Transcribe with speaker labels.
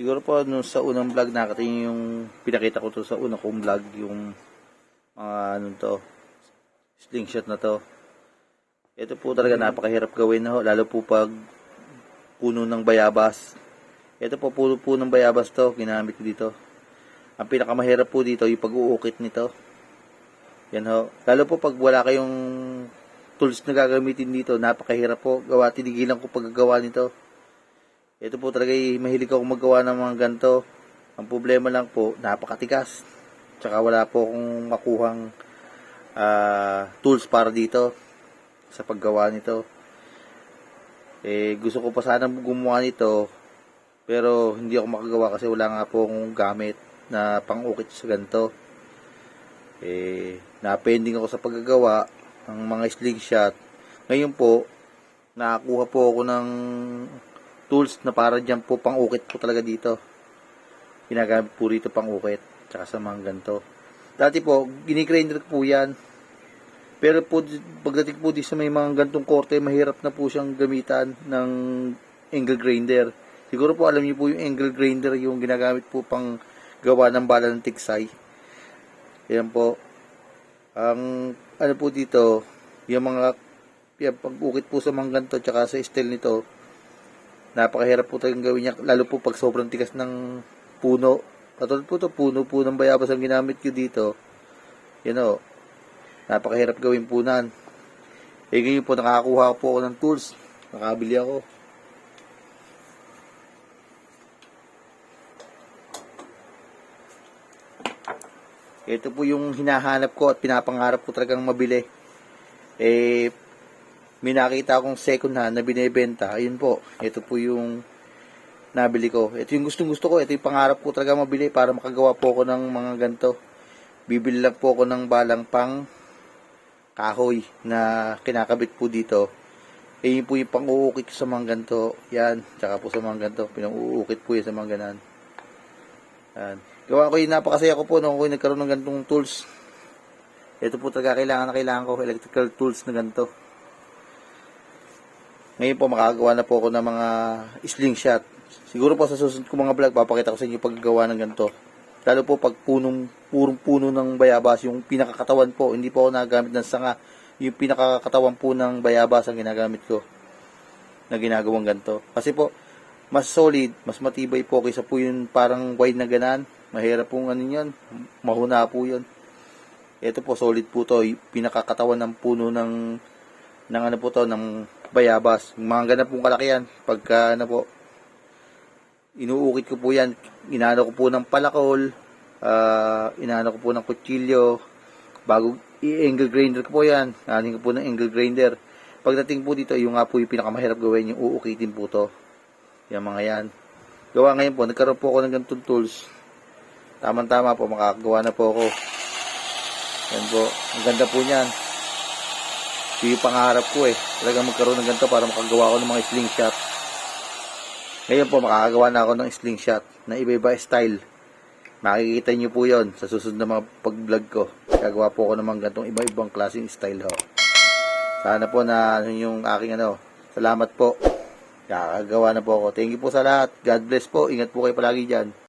Speaker 1: Siguro po no, sa unang vlog nakita niyo yung pinakita ko to sa unang kong vlog, yung mga ano to, slingshot na to. Ito po talaga napakahirap gawin na ho, lalo po pag puno ng bayabas. Ito po puno po ng bayabas to, ginamit ko dito. Ang pinakamahirap po dito yung pag-uukit nito. Yan ho. Lalo po pag wala kayong tools na gagamitin dito, napakahirap po gawa. Tinigilan ko paggagawa nito. Ito po talaga mahilig ako magawa ng mga ganito. Ang problema lang po, napakatigas. Tsaka wala po akong makuhang tools para dito sa paggawa nito. Gusto ko pa sana gumawa nito, pero hindi ako makagawa kasi wala nga po akong gamit na pang-ukit sa ganito. Na-pending ako sa paggagawa ng mga slingshot. Ngayon po, nakakuha po ako ng tools na para dyan po pang-ukit po talaga dito. Ginagamit po rito pang-ukit, tsaka sa mga ganito. Dati po, gini-grinder po yan. Pero po, pagdating po di sa may mga gantong korte, mahirap na po siyang gamitan ng angle grinder. Siguro po alam niyo po yung angle grinder, yung ginagamit po pang gawa ng bala ng tiksay. Yan po. Ang ano po dito, yung mga pag-ukit po sa mga ganito, tsaka sa style nito, napakahirap po talagang gawin niya, lalo po pag sobrang tigas ng puno. Katulad po ito, puno ng bayabas ang ginamit ko dito. Yan o. Napakahirap gawin punan. Ngayon po, nakakuha po ako ng tools. Nakabili ako. Ito po yung hinahanap ko at pinapangarap ko talagang mabili. May nakita akong second hand na binebenta. Ayun po. Ito po yung nabili ko. Ito yung gustong gusto ko. Ito yung pangarap ko talaga mabili para makagawa po ako ng mga ganito. Bibili lang po ako ng balang pang kahoy na kinakabit po dito. Yun po yung pang-uukit ko sa mga ganito. Yan. Tsaka po sa mga ganito. Pinang-uukit po yun sa mga ganan. Yan. Gawa ko yung napakasaya ko po nung ako yung nagkaroon ng ganitong tools. Ito po talaga kailangan ko. Electrical tools na ganito. Ngayon po makakagawa na po ako ng mga slingshot. Siguro po sa susunod ko mga vlog, papakita ko sa inyo paggawa ng ganito. Lalo po pag purong puno ng bayabas, yung pinakakatawan po, hindi po ako nagamit ng sanga. Yung pinakakatawan po ng bayabas ang ginagamit ko na ginagawang ganito. Kasi po, mas solid, mas matibay po kaysa po yung parang wide na ganan. Mahirap pong ano yan, mahuna po yun. Ito po, solid po to, yung pinakakatawan ng puno ng ano po to, ng bayabas. Yung mga ganap pong kalaki yan. Pagka ano po, inuukit ko po yan. Inaano ko po ng palakol. Inaano ko po ng kutsilyo. Bago i-angle grinder ko po yan. Anin ko po ng angle grinder. Pagdating po dito, yung nga po yung pinakamahirap gawin, yung uukitin po to. Yung mga yan. Gawa ngayon po, nagkaroon po ako ng ganitong tools. Tama-tama po, makakagawa na po ako. Yan po. Ang ganda po niyan. Yung pangarap ko talagang magkaroon ng ganito para makagawa ko ng mga slingshot. Ngayon po makakagawa na ako ng slingshot na iba-iba style. Makikita nyo po yon sa susunod na mga pag-vlog ko. Gagawa po ako ng mga ganitong iba-ibang klaseng style ho. Sana po na yung aking salamat po. Kakagawa na po ako. Thank you po sa lahat. God bless po. Ingat po kayo palagi dyan.